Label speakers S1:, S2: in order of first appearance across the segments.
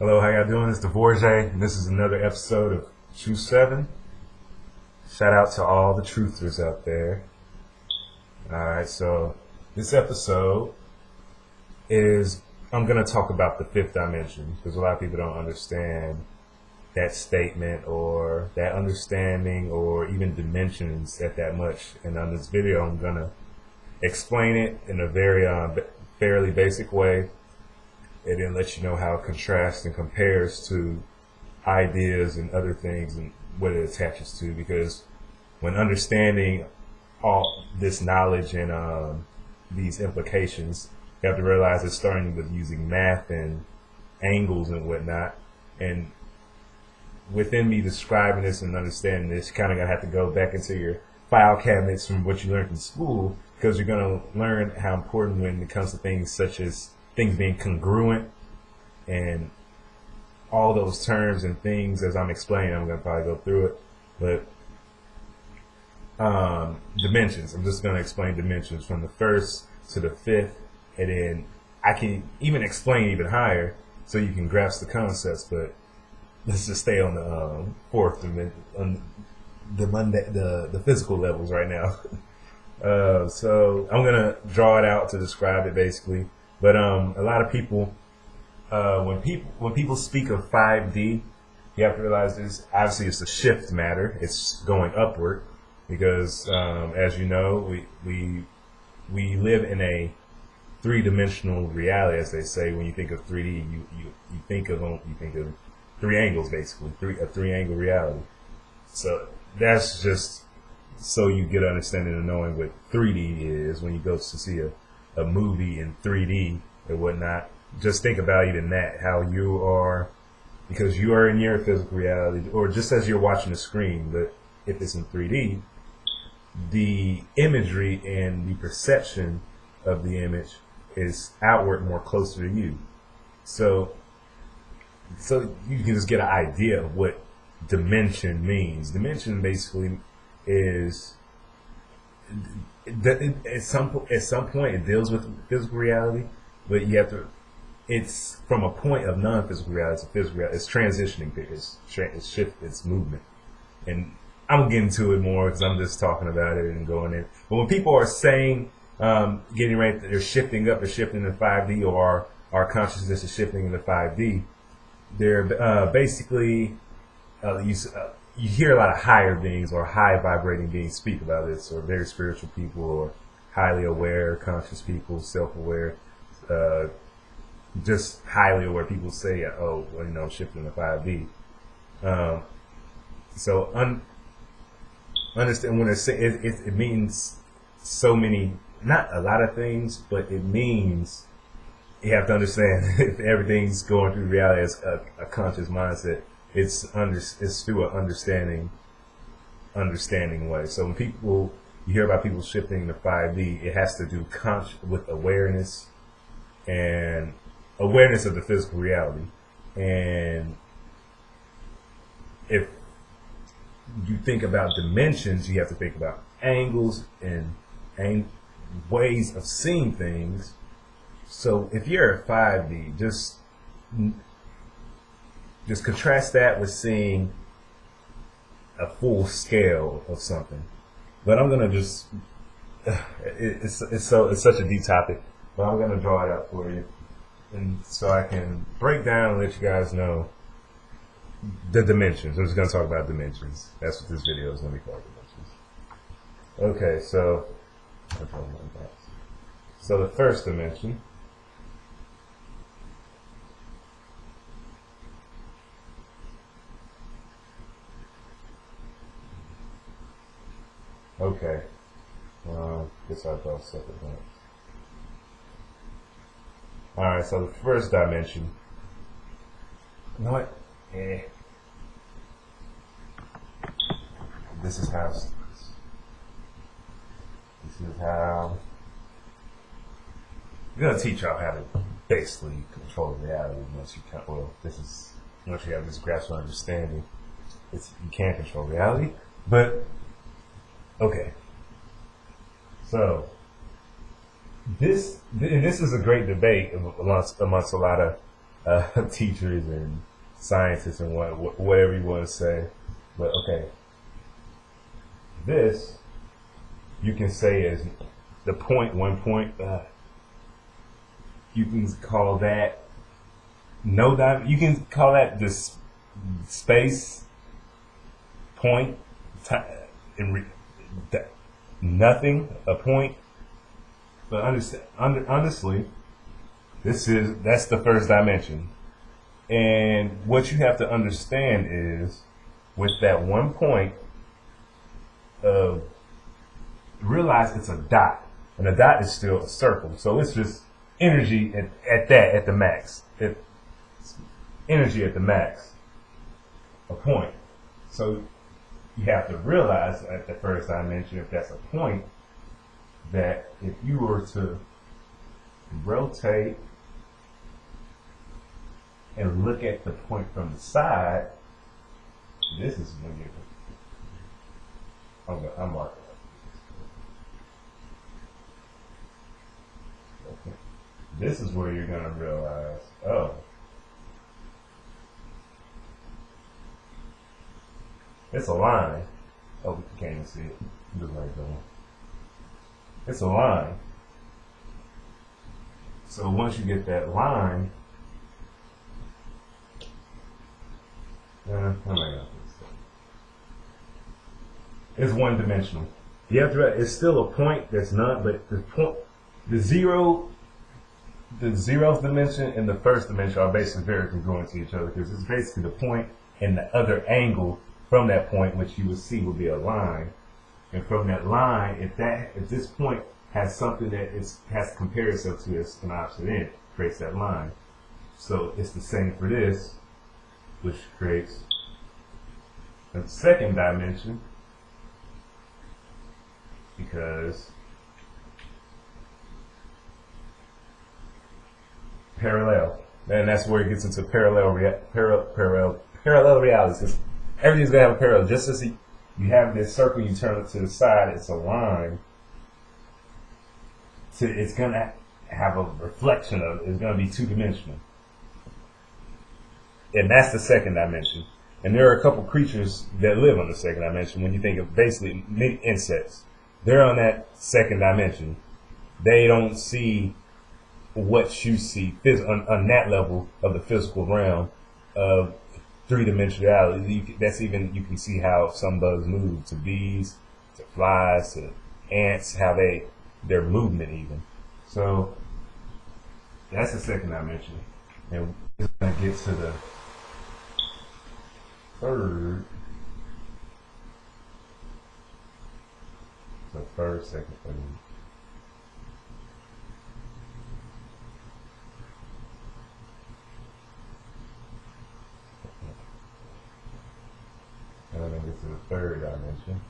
S1: Hello, how y'all doing? It's Devorjae, and this is another episode of True 7. Shout out to all the truthers out there. Alright, so this episode is, I'm going to talk about the fifth dimension, because a lot of people don't understand that statement or that understanding or even dimensions at that much. And on this video, I'm going to explain it in a very fairly basic way, and then let you know how it contrasts and compares to ideas and other things and what it attaches to. Because when understanding all this knowledge and these implications, you have to realize it's starting with using math and angles and whatnot. And within me describing this and understanding this, you're kind of going to have to go back into your file cabinets from what you learned in school, because you're going to learn how important when it comes to things such as things being congruent and all those terms and things. As I'm explaining, I'm going to probably go through it, but dimensions, I'm just going to explain dimensions from the first to the fifth, and then I can even explain even higher so you can grasp the concepts. But let's just stay on the fourth dimension, on the physical levels right now. So I'm gonna draw it out to describe it basically. But a lot of people, when people speak of 5D, you have to realize this. Obviously, it's a shift matter. It's going upward because, as you know, we live in a three-dimensional reality, as they say. When you think of 3D, you think of three angles, basically, a three-angle reality. So that's just so you get an understanding of knowing what 3D is when you go to see a movie in 3D or whatnot. Just think about even that, how you are, because you are in your physical reality, or just as you're watching the screen. But if it's in 3D, the imagery and the perception of the image is outward, more closer to you. So you can just get an idea of what dimension means. Dimension basically is, at some point it deals with physical reality, but you have to. It's from a point of non-physical reality to physical reality. It's transitioning. It's shift. It's movement. And I'm getting to it more because I'm just talking about it and going in. But when people are saying, getting ready, they're shifting up, they're shifting to 5D, or our consciousness is shifting into 5D. They're basically you hear a lot of higher beings or high vibrating beings speak about this, or very spiritual people, or highly aware, conscious people, self-aware, just highly aware people say, "Oh, well, shifting to 5D." So understand when it means so many, not a lot of things, but it means you have to understand if everything's going through reality as a conscious mindset. It's through an understanding way. So when you hear about people shifting to 5D, it has to do with awareness and awareness of the physical reality. And if you think about dimensions, you have to think about angles and ways of seeing things. So if you're at 5D, just contrast that with seeing a full scale of something. But I'm gonna just it's such a deep topic, but I'm gonna draw it out for you, and so I can break down and let you guys know the dimensions. I'm just gonna talk about dimensions. That's what this video is gonna be called, dimensions. Okay, so the first dimension. Okay. Guess I'll draw separate ones. Alright, so the first dimension. You know what? This is how it starts. This is how. I'm gonna teach y'all how to basically control reality once you can. Well, once you have this grasp of understanding, you can control reality. But okay, so this is a great debate amongst a lot of teachers and scientists and whatever you want to say. But okay, this you can say is the point, 1 point. You can call that no diamond. You can call that this space point, nothing, a point. But honestly, that's the first dimension. And what you have to understand is, with that 1 point, realize it's a dot, and a dot is still a circle. So it's just energy at the max. Energy at the max, a point. So you have to realize at the first dimension, if that's a point, that if you were to rotate and look at the point from the side, this is when you. I'm marking it. Okay. This is where you're going to realize, oh, it's a line. Oh, you can't even see it. Just like that. It's a line. So once you get that line, it's one dimensional. You have to. It's still a point that's not, but the point, the zeroth dimension and the first dimension are basically very congruent to each other, because it's basically the point and the other angle from that point, which you would see would be a line. And from that line, if this point has something that has to compare itself to as an opposite end, creates that line. So it's the same for this, which creates the second dimension, because parallel. And that's where it gets into parallel realities. Everything's gonna have a parallel. Just as you have this circle, you turn it to the side, it's a line. It's gonna have a reflection of it. It's gonna be two-dimensional. And that's the second dimension. And there are a couple creatures that live on the second dimension. When you think of basically insects, they're on that second dimension. They don't see what you see on that level of the physical realm of three-dimensionality. You can see how some bugs move, to bees, to flies, to ants, how their movement even. So that's the second dimension. And we're going to get to the third. The third, second, third. And then we get to the third dimension.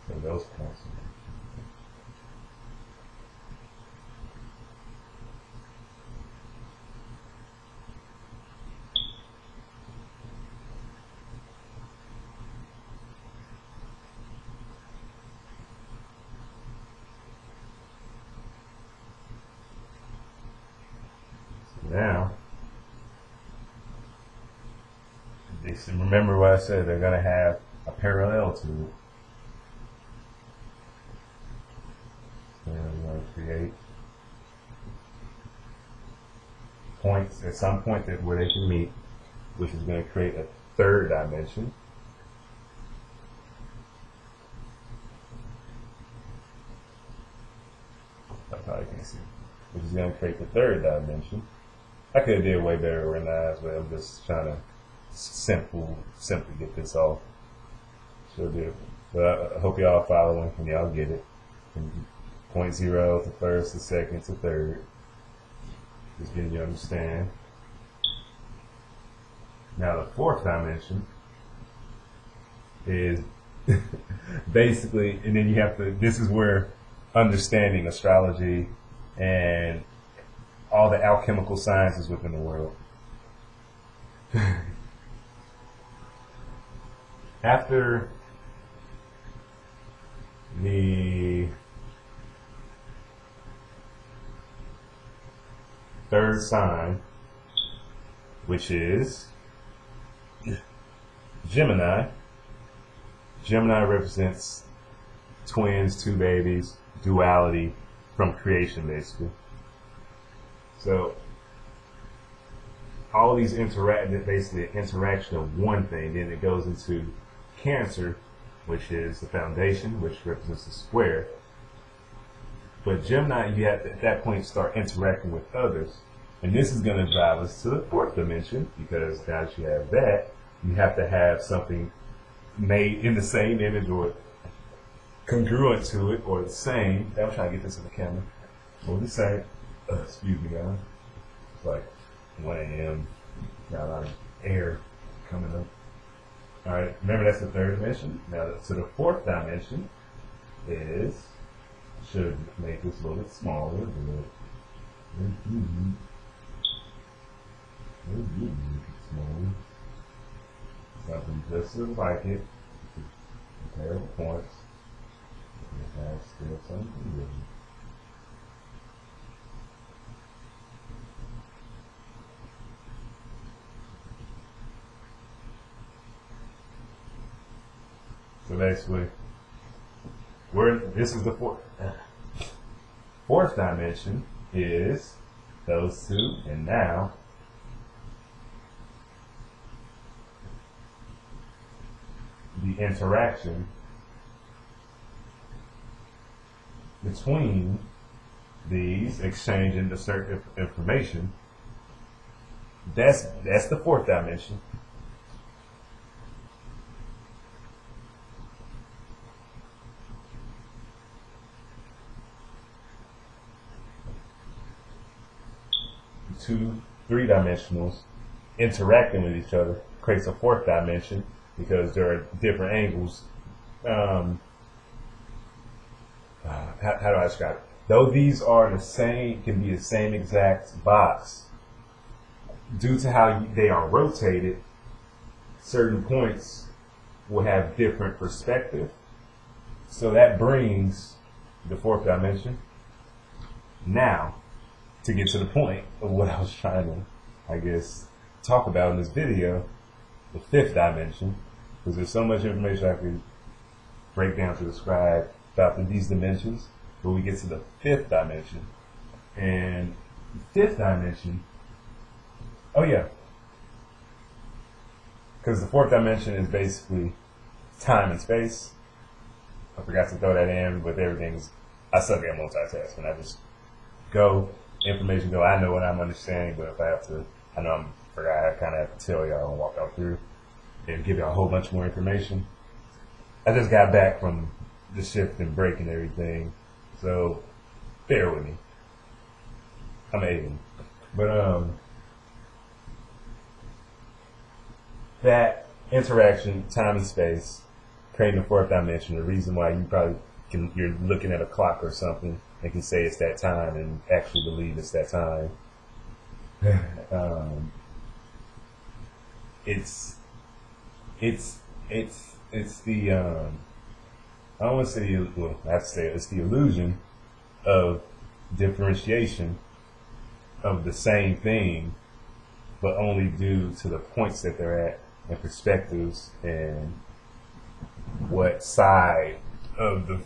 S1: So those points. Now, remember what I said, they're going to have a parallel to it. And we're going to create points at some point where they can meet, which is going to create a third dimension. I probably can't see. Which is going to create the third dimension. I could have did way better organized, but I'm just trying to simply get this off. So good. But I hope y'all following and y'all get it. From point zero to first to second to third. Just getting you to understand. Now the fourth dimension is basically, and then you have to, this is where understanding astrology and all the alchemical sciences within the world. After the third sign, which is Gemini. Gemini represents twins, two babies, duality from creation, basically. So all these basically an interaction of one thing. Then it goes into Cancer, which is the foundation, which represents the square. But Gemini, you have to, at that point, start interacting with others. And this is going to drive us to the fourth dimension, because now that you have that, you have to have something made in the same image or congruent to it, or the same. I'm trying to get this in the camera. Or the same. Excuse me, guys. It's like 1 a.m. Got a lot of air coming up. All right, remember that's the third dimension. Now, so the fourth dimension is, should make this a little bit smaller. Smaller. Something just like it. Compare the points. It has still something good. So basically, this is the fourth dimension is those two, and now the interaction between these, exchanging the certain information. That's the fourth dimension. Two three-dimensionals interacting with each other creates a fourth dimension, because there are different angles. How do I describe it? Though these are the same, can be the same exact box, due to how they are rotated, certain points will have different perspective. So that brings the fourth dimension. Now, to get to the point of what I was trying to, I guess, talk about in this video, the fifth dimension, because there's so much information I could break down to describe about these dimensions, but we get to the fifth dimension. And the fifth dimension, oh yeah, because the fourth dimension is basically time and space. I forgot to throw that in, but everything's, I suck at multitasking. I just go, information go, I know what I'm understanding, but if I have to, I know I kind of have to tell y'all and walk y'all through and give y'all a whole bunch more information. I just got back from the shift and break and everything, so bear with me. I'm alien. But that interaction, time and space, creating the fourth dimension, the reason why you probably you're looking at a clock or something and can say it's that time and actually believe it's that time. It's the I don't want to say, well, I have to say it's the illusion of differentiation of the same thing, but only due to the points that they're at and perspectives and what side of the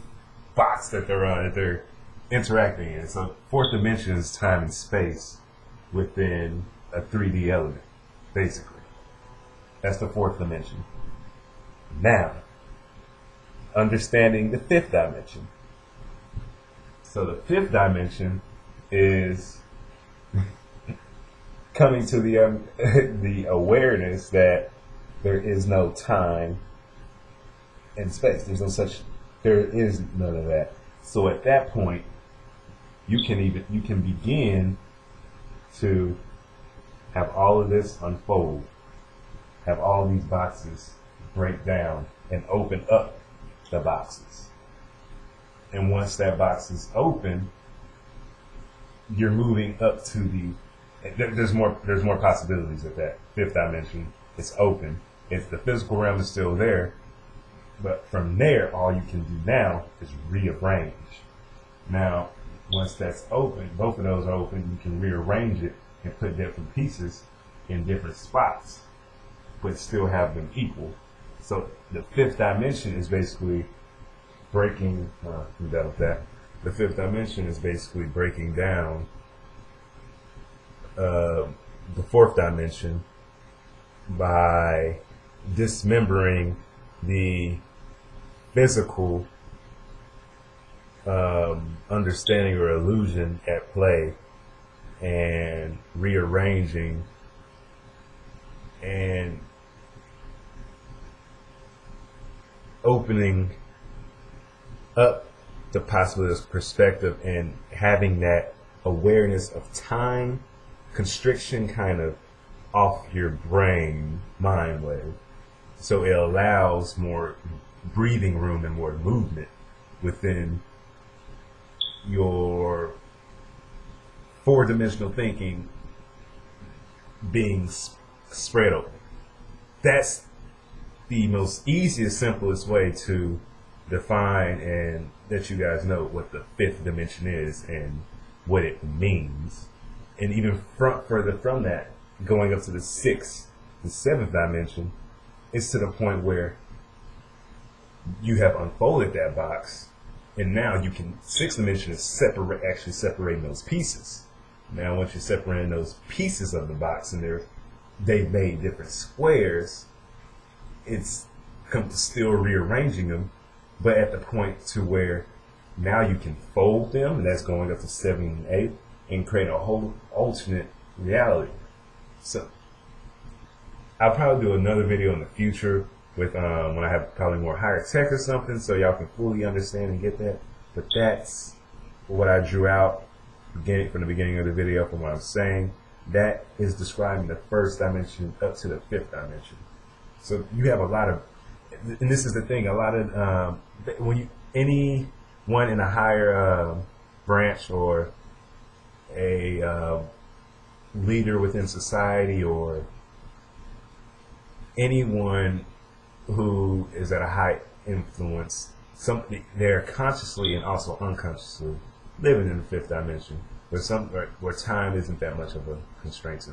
S1: box that they're on, that they're interacting in. So fourth dimension is time and space within a 3D element, basically. That's the fourth dimension. Now, understanding the fifth dimension. So the fifth dimension is coming to the the awareness that there is no time and space. There is none of that. So at that point, you can begin to have all of this unfold, have all these boxes break down and open up the boxes. And once that box is open, you're moving up to there's more possibilities at that fifth dimension. It's open. If the physical realm is still there, but from there, all you can do now is rearrange. Now, once that's open, both of those are open, you can rearrange it and put different pieces in different spots, but still have them equal. So the fifth dimension is basically breaking. I'm done with that. The fifth dimension is basically breaking down the fourth dimension by dismembering the physical understanding or illusion at play and rearranging and opening up the possibility of perspective and having that awareness of time constriction kind of off your brain mind wave. So it allows more breathing room and more movement within your four-dimensional thinking being spread open. That's the most easiest, simplest way to define and let you guys know what the fifth dimension is and what it means. And even further from that, going up to the sixth and seventh dimension, it's to the point where you have unfolded that box, and now you can. Sixth dimension is separating those pieces. Now, once you're separating those pieces of the box, and they've made different squares, it's still rearranging them, but at the point to where now you can fold them, and that's going up to 7 and 8, and create a whole alternate reality. So I'll probably do another video in the future with when I have probably more higher tech or something, so y'all can fully understand and get that. But that's what I drew out from the beginning of the video from what I'm saying. That is describing the first dimension up to the fifth dimension. So you have a lot of, and this is the thing, a lot of when anyone in a higher branch or a leader within society or anyone who is at a high influence, they're consciously and also unconsciously living in the fifth dimension, where time isn't that much of a constraint. So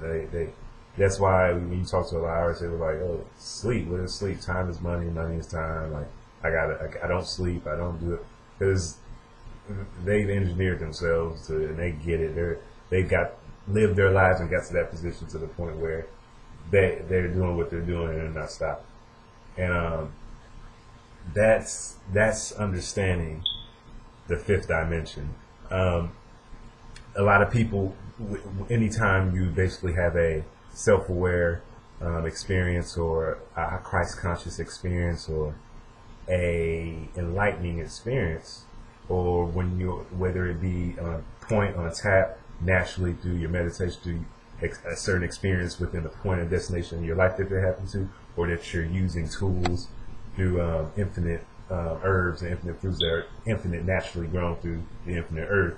S1: that's why when you talk to a lot of artists, they were like, "Oh, sleep. What is sleep? Time is money. Money is time. Like I don't sleep. I don't do it," because they've engineered themselves to, and they get it. They've lived their lives and got to that position to the point where they're doing what they're doing and they're not stopping. And that's understanding the fifth dimension. A lot of people, anytime you basically have a self-aware experience or a Christ-conscious experience or a enlightening experience, or whether it be on a point, on a tap, naturally through your meditation, through a certain experience within the point of destination in your life that they happen to, or that you're using tools through infinite herbs and infinite fruits that are infinite, naturally grown through the infinite earth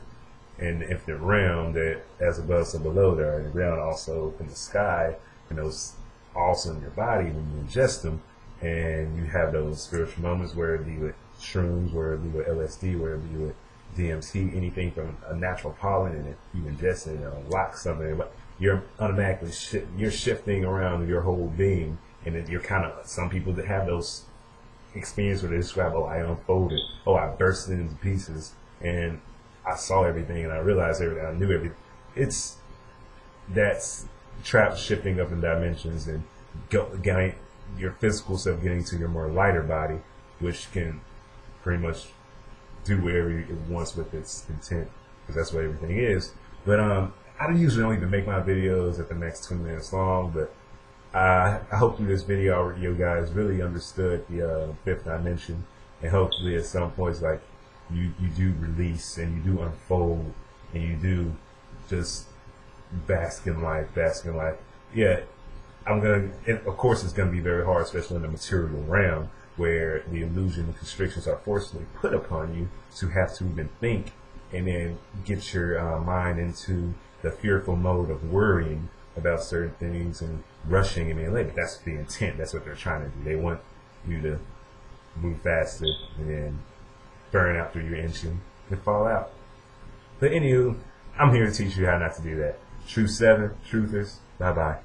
S1: and the infinite realm that as above so below, there are in the ground, also in the sky, and those also in your body when you ingest them, and you have those spiritual moments, whether it be with shrooms, whether it be with LSD, whether it be with DMT, anything from a natural pollen, and if you ingest it and unlock something, but you're automatically you're shifting around your whole being, and then you're kind of, some people that have those experiences where they describe, "Oh, I unfolded, oh, I burst into pieces, and I saw everything, and I realized everything, I knew everything." That's shifting up in dimensions and getting your physical self getting to your more lighter body, which can pretty much do whatever it wants with its intent, because that's what everything is. But I usually don't even make my videos at the max 20 minutes long, but I hope through this video you guys really understood the fifth dimension, and hopefully at some points, like, you do release and you do unfold and you do just bask in life. Yeah, of course it's gonna be very hard, especially in the material realm, where the illusion and constrictions are forcibly put upon you to have to even think and then get your mind into the fearful mode of worrying about certain things and rushing. I mean, like, that's the intent. That's what they're trying to do. They want you to move faster and then burn out through your engine and fall out. But anywho, I'm here to teach you how not to do that. Truth 7, truthers, bye-bye.